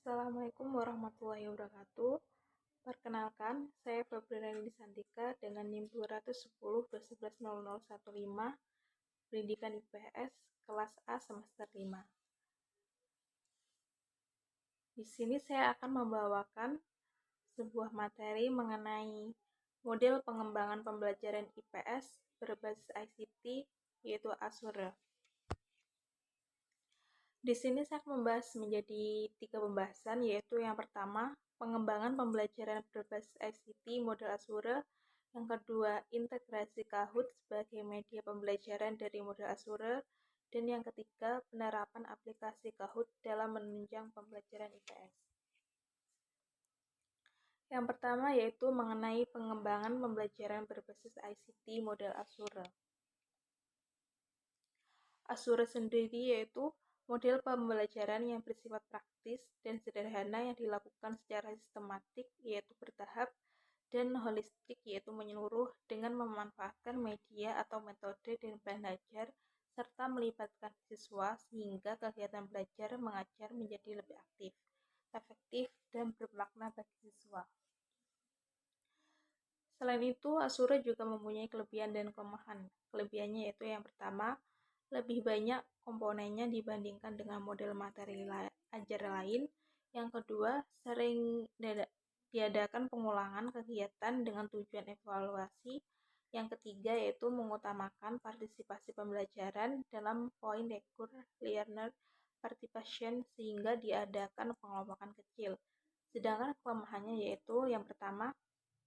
Assalamualaikum warahmatullahi wabarakatuh. Perkenalkan, saya Febriani Santika dengan NIM 210 Pendidikan IPS kelas A semester 5. Di sini saya akan membawakan sebuah materi mengenai model pengembangan pembelajaran IPS berbasis ICT, yaitu Azure. Di sini saya akan membahas menjadi 3 pembahasan, yaitu yang pertama, pengembangan pembelajaran berbasis ICT model Azure. Yang kedua, integrasi Kahoot sebagai media pembelajaran dari model Azure. Dan yang ketiga, penerapan aplikasi Kahoot dalam menunjang pembelajaran IPS. Yang pertama yaitu mengenai pengembangan pembelajaran berbasis ICT model Azure. Azure sendiri yaitu model pembelajaran yang bersifat praktis dan sederhana yang dilakukan secara sistematik, yaitu bertahap, dan holistik, yaitu menyeluruh, dengan memanfaatkan media atau metode dan belajar, serta melibatkan siswa sehingga kegiatan belajar mengajar menjadi lebih aktif, efektif, dan bermakna bagi siswa. Selain itu, Azure juga mempunyai kelebihan dan kelemahan. Kelebihannya yaitu yang pertama, lebih banyak komponennya dibandingkan dengan model materi ajar lain. Yang kedua, sering diadakan pengulangan kegiatan dengan tujuan evaluasi. Yang ketiga yaitu mengutamakan partisipasi pembelajaran dalam point record learner participation sehingga diadakan pengelompokan kecil. Sedangkan kelemahannya yaitu yang pertama,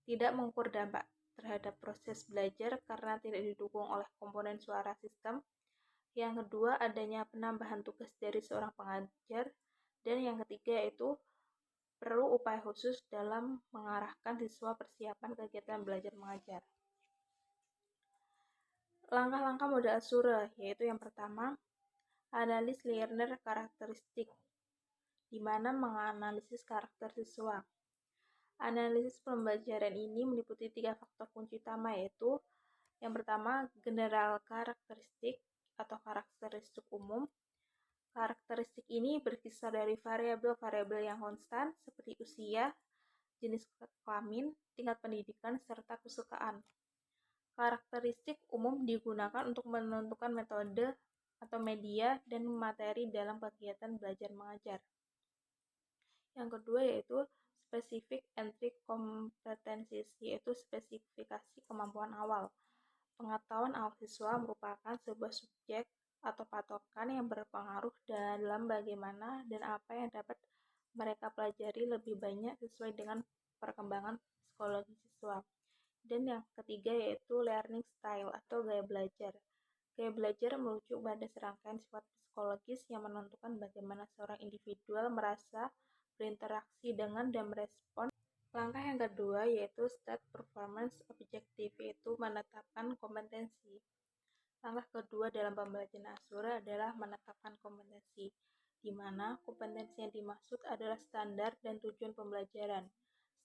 tidak mengukur dampak terhadap proses belajar karena tidak didukung oleh komponen suara sistem. Yang kedua, adanya penambahan tugas dari seorang pengajar. Dan yang ketiga yaitu perlu upaya khusus dalam mengarahkan siswa persiapan kegiatan belajar mengajar. Langkah-langkah model Azure yaitu yang pertama, analis learner karakteristik, di mana menganalisis karakter siswa. Analisis pembelajaran ini meliputi 3 faktor kunci utama, yaitu yang pertama, general karakteristik atau karakteristik umum. Karakteristik ini berkisar dari variabel-variabel yang konstan seperti usia, jenis kelamin, tingkat pendidikan, serta kesukaan. Karakteristik umum digunakan untuk menentukan metode atau media dan materi dalam kegiatan belajar mengajar. Yang kedua yaitu specific entry competencies, yaitu spesifikasi kemampuan awal. Pengetahuan awal siswa merupakan sebuah subjek atau patokan yang berpengaruh dalam bagaimana dan apa yang dapat mereka pelajari lebih banyak sesuai dengan perkembangan psikologi siswa. Dan yang ketiga yaitu learning style atau gaya belajar. Gaya belajar merujuk pada serangkaian sifat psikologis yang menentukan bagaimana seorang individual merasa, berinteraksi dengan, dan merespon. Langkah yang kedua yaitu state performance objective, yaitu menetapkan kompetensi. Langkah kedua dalam pembelajaran Azure adalah menetapkan kompetensi, di mana kompetensi yang dimaksud adalah standar dan tujuan pembelajaran.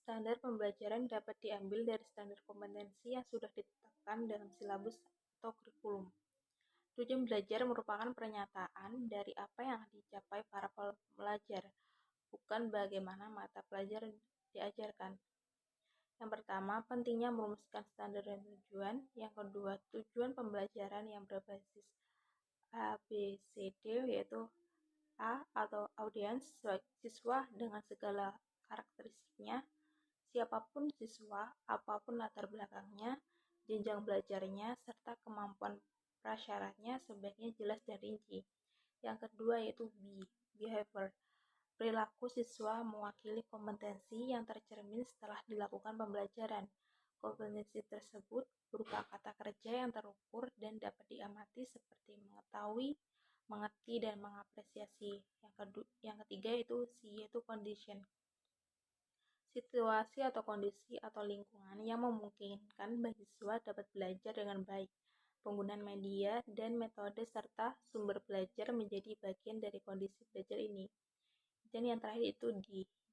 Standar pembelajaran dapat diambil dari standar kompetensi yang sudah ditetapkan dalam silabus atau kurikulum. Tujuan belajar merupakan pernyataan dari apa yang dicapai para pelajar, bukan bagaimana mata pelajaran diajarkan. Yang pertama, pentingnya merumuskan standar dan tujuan. Yang kedua, tujuan pembelajaran yang berbasis ABCD, yaitu A atau audiens, siswa dengan segala karakteristiknya, siapapun siswa, apapun latar belakangnya, jenjang belajarnya, serta kemampuan prasyaratnya sebaiknya jelas dan rinci. Yang kedua yaitu B, behavior. Perilaku siswa mewakili kompetensi yang tercermin setelah dilakukan pembelajaran. Kompetensi tersebut berupa kata kerja yang terukur dan dapat diamati seperti mengetahui, mengerti, dan mengapresiasi. Yang ketiga yaitu C, yaitu condition. Situasi atau kondisi atau lingkungan yang memungkinkan bagi siswa dapat belajar dengan baik. Penggunaan media dan metode serta sumber belajar menjadi bagian dari kondisi belajar ini. Dan yang terakhir itu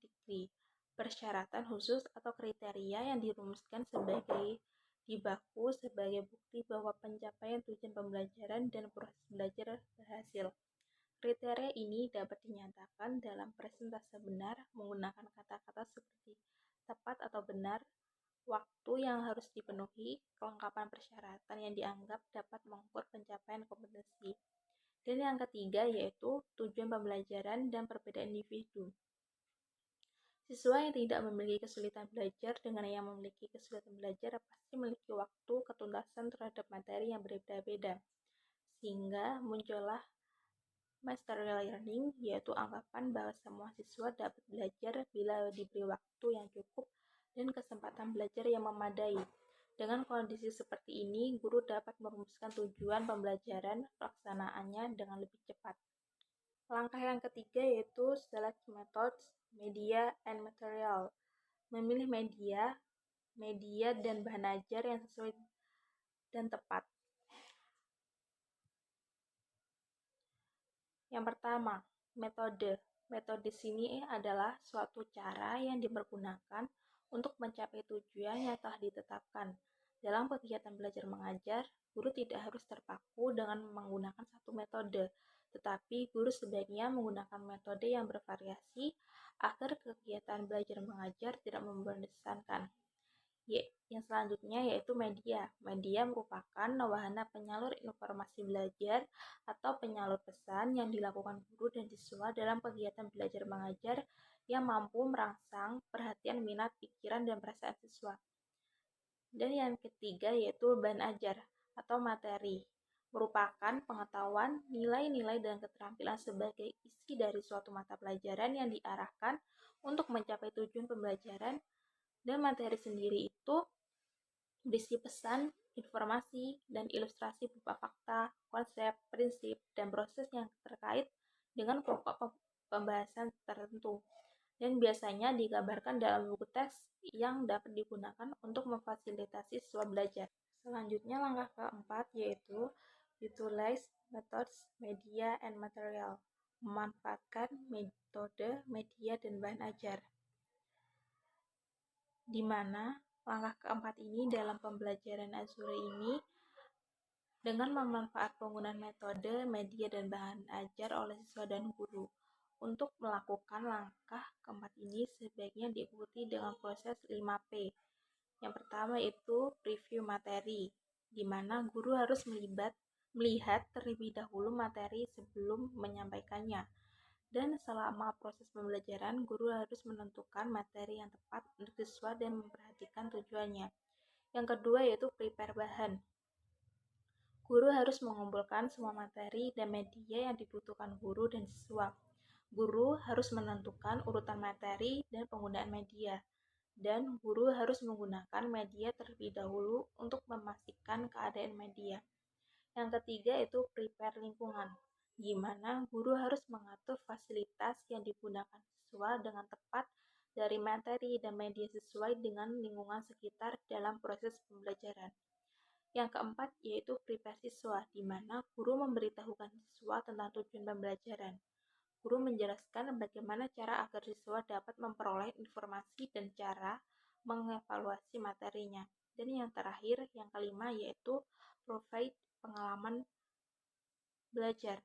degree, persyaratan khusus atau kriteria yang dirumuskan sebagai di baku sebagai bukti bahwa pencapaian tujuan pembelajaran dan proses belajar berhasil. Kriteria ini dapat dinyatakan dalam presentase benar menggunakan kata-kata seperti tepat atau benar, waktu yang harus dipenuhi, kelengkapan persyaratan yang dianggap dapat mengukur pencapaian kompetensi. Dan yang ketiga yaitu tujuan pembelajaran dan perbedaan individu. Siswa yang tidak memiliki kesulitan belajar dengan yang memiliki kesulitan belajar pasti memiliki waktu ketuntasan terhadap materi yang berbeda-beda. Sehingga muncullah mastery learning, yaitu anggapan bahwa semua siswa dapat belajar bila diberi waktu yang cukup dan kesempatan belajar yang memadai. Dengan kondisi seperti ini, guru dapat merumuskan tujuan pembelajaran pelaksanaannya dengan lebih cepat. Langkah yang ketiga yaitu select methods, media, and material. Memilih media dan bahan ajar yang sesuai dan tepat. Yang pertama, metode. Metode sini adalah suatu cara yang dipergunakan untuk mencapai tujuan yang telah ditetapkan. Dalam kegiatan belajar mengajar, guru tidak harus terpaku dengan menggunakan satu metode, tetapi guru sebaiknya menggunakan metode yang bervariasi agar kegiatan belajar mengajar tidak membosankan. Yang selanjutnya yaitu media. Media merupakan wahana penyalur informasi belajar atau penyalur pesan yang dilakukan guru dan siswa dalam kegiatan belajar mengajar yang mampu merangsang perhatian, minat, pikiran, dan perasaan siswa. Dan yang ketiga yaitu bahan ajar atau materi. Merupakan pengetahuan, nilai-nilai, dan keterampilan sebagai isi dari suatu mata pelajaran yang diarahkan untuk mencapai tujuan pembelajaran. Dan materi sendiri itu berisi pesan, informasi, dan ilustrasi berupa fakta, konsep, prinsip, dan proses yang terkait dengan pokok pembahasan tertentu, dan biasanya digambarkan dalam buku teks yang dapat digunakan untuk memfasilitasi siswa belajar. Selanjutnya langkah keempat yaitu utilize methods, media, and material. Memanfaatkan metode, media, dan bahan ajar. Di mana langkah keempat ini dalam pembelajaran Azure ini dengan memanfaat penggunaan metode, media, dan bahan ajar oleh siswa dan guru. Untuk melakukan langkah keempat ini sebaiknya diikuti dengan proses 5P. Yang pertama itu review materi, di mana guru harus melihat terlebih dahulu materi sebelum menyampaikannya. Dan selama proses pembelajaran, guru harus menentukan materi yang tepat untuk siswa dan memperhatikan tujuannya. Yang kedua yaitu prepare bahan. Guru harus mengumpulkan semua materi dan media yang dibutuhkan guru dan siswa. Guru harus menentukan urutan materi dan penggunaan media. Dan guru harus menggunakan media terlebih dahulu untuk memastikan keadaan media. Yang ketiga itu prepare lingkungan, di mana guru harus mengatur fasilitas yang digunakan siswa dengan tepat dari materi dan media sesuai dengan lingkungan sekitar dalam proses pembelajaran. Yang keempat yaitu prepare siswa, di mana guru memberitahukan siswa tentang tujuan pembelajaran. Guru menjelaskan bagaimana cara agar siswa dapat memperoleh informasi dan cara mengevaluasi materinya. Dan yang terakhir, yang kelima yaitu provide pengalaman belajar.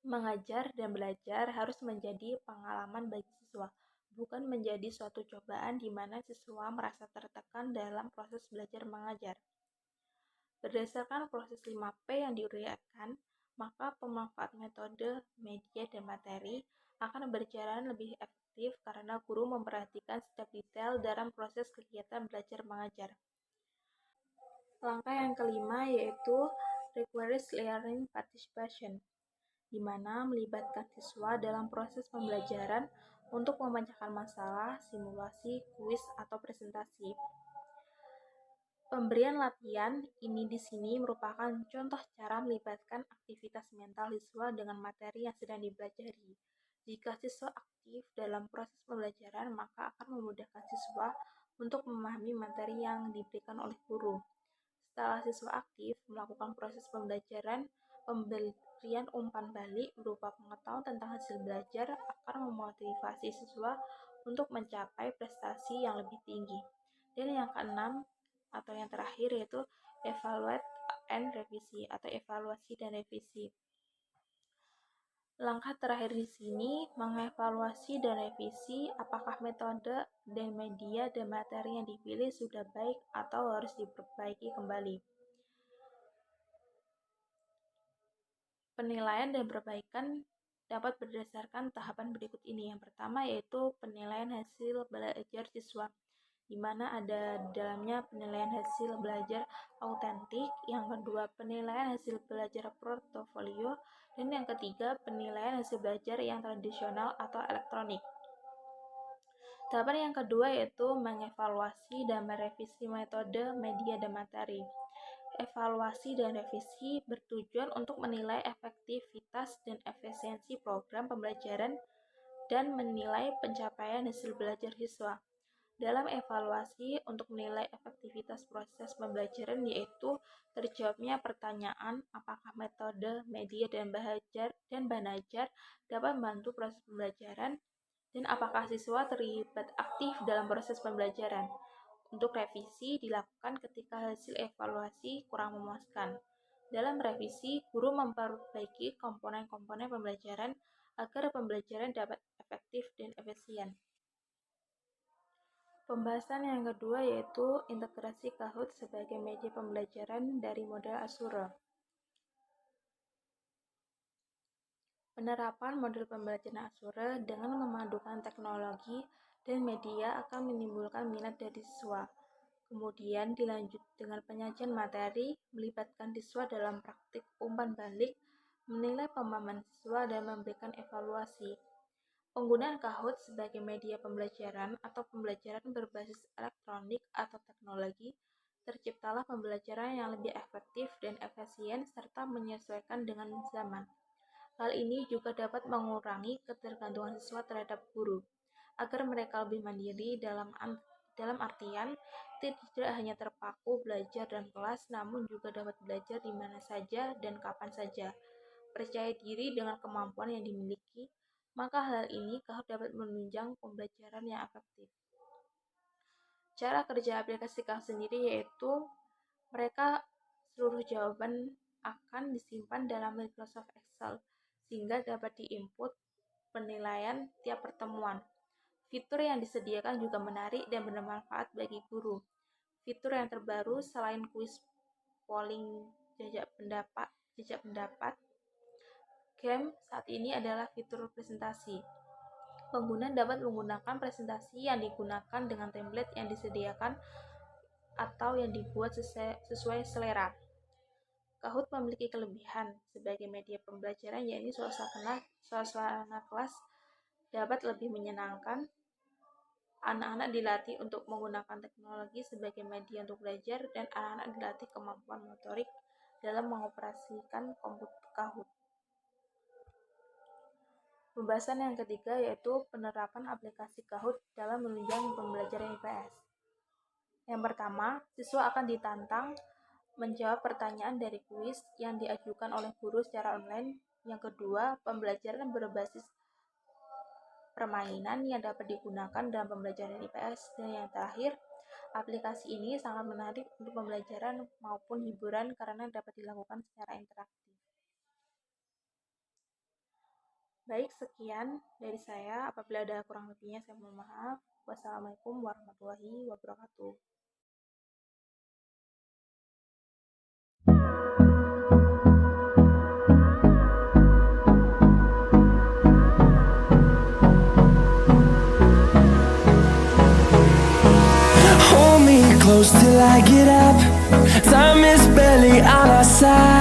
Mengajar dan belajar harus menjadi pengalaman bagi siswa, bukan menjadi suatu cobaan di mana siswa merasa tertekan dalam proses belajar mengajar. Berdasarkan proses 5P yang diuraikan, maka pemanfaat metode, media, dan materi akan berjalan lebih efektif karena guru memperhatikan setiap detail dalam proses kegiatan belajar mengajar. Langkah yang kelima yaitu requires learning participation, di mana melibatkan siswa dalam proses pembelajaran untuk memecahkan masalah, simulasi, kuis, atau presentasi. Pemberian latihan ini di sini merupakan contoh cara melibatkan aktivitas mental siswa dengan materi yang sedang dipelajari. Jika siswa aktif dalam proses pembelajaran, maka akan memudahkan siswa untuk memahami materi yang diberikan oleh guru. Setelah siswa aktif melakukan proses pembelajaran, pemberian umpan balik berupa pengetahuan tentang hasil belajar akan memotivasi siswa untuk mencapai prestasi yang lebih tinggi. Dan yang keenam atau yang terakhir yaitu evaluate and revisi atau evaluasi dan revisi. Langkah terakhir di sini mengevaluasi dan revisi apakah metode dan media dan materi yang dipilih sudah baik atau harus diperbaiki kembali. Penilaian dan perbaikan dapat berdasarkan tahapan berikut ini. Yang pertama yaitu penilaian hasil belajar siswa, di mana ada dalamnya penilaian hasil belajar autentik, yang kedua penilaian hasil belajar portofolio, dan yang ketiga penilaian hasil belajar yang tradisional atau elektronik. Tahapan yang kedua yaitu mengevaluasi dan merevisi metode, media, dan materi. Evaluasi dan revisi bertujuan untuk menilai efektivitas dan efisiensi program pembelajaran dan menilai pencapaian hasil belajar siswa. Dalam evaluasi untuk menilai efektivitas proses pembelajaran yaitu terjawabnya pertanyaan apakah metode, media, dan bahan ajar dapat membantu proses pembelajaran dan apakah siswa terlibat aktif dalam proses pembelajaran. Untuk revisi dilakukan ketika hasil evaluasi kurang memuaskan. Dalam revisi, guru memperbaiki komponen-komponen pembelajaran agar pembelajaran dapat efektif dan efisien. Pembahasan yang kedua yaitu integrasi Kahoot sebagai media pembelajaran dari model Asura. Penerapan model pembelajaran Asura dengan memadukan teknologi dan media akan menimbulkan minat dari siswa. Kemudian dilanjut dengan penyajian materi, melibatkan siswa dalam praktik umpan balik, menilai pemahaman siswa, dan memberikan evaluasi. Penggunaan Kahoot sebagai media pembelajaran atau pembelajaran berbasis elektronik atau teknologi, terciptalah pembelajaran yang lebih efektif dan efisien serta menyesuaikan dengan zaman. Hal ini juga dapat mengurangi ketergantungan siswa terhadap guru, agar mereka lebih mandiri dalam artian tidak hanya terpaku belajar dalam kelas, namun juga dapat belajar di mana saja dan kapan saja. Percaya diri dengan kemampuan yang dimiliki, maka hal ini Kahoot dapat menunjang pembelajaran yang efektif. Cara kerja aplikasi Kahoot sendiri yaitu mereka seluruh jawaban akan disimpan dalam Microsoft Excel sehingga dapat diinput penilaian tiap pertemuan. Fitur yang disediakan juga menarik dan bermanfaat bagi guru. Fitur yang terbaru selain kuis polling jajak pendapat, game saat ini adalah fitur presentasi. Pengguna dapat menggunakan presentasi yang digunakan dengan template yang disediakan atau yang dibuat sesuai selera. Kahoot memiliki kelebihan sebagai media pembelajaran, yaitu suasana kelas dapat lebih menyenangkan. Anak-anak dilatih untuk menggunakan teknologi sebagai media untuk belajar dan anak-anak dilatih kemampuan motorik dalam mengoperasikan komputer Kahoot. Pembahasan yang ketiga yaitu penerapan aplikasi Kahoot dalam menunjang pembelajaran IPS. Yang pertama, siswa akan ditantang menjawab pertanyaan dari kuis yang diajukan oleh guru secara online. Yang kedua, pembelajaran berbasis permainan yang dapat digunakan dalam pembelajaran IPS. Dan yang terakhir, aplikasi ini sangat menarik untuk pembelajaran maupun hiburan karena dapat dilakukan secara interaktif. Baik, sekian dari saya. Apabila ada kurang lebihnya, saya mohon maaf. Wassalamualaikum warahmatullahi wabarakatuh. Hold me close till I get up. Time is barely on our side.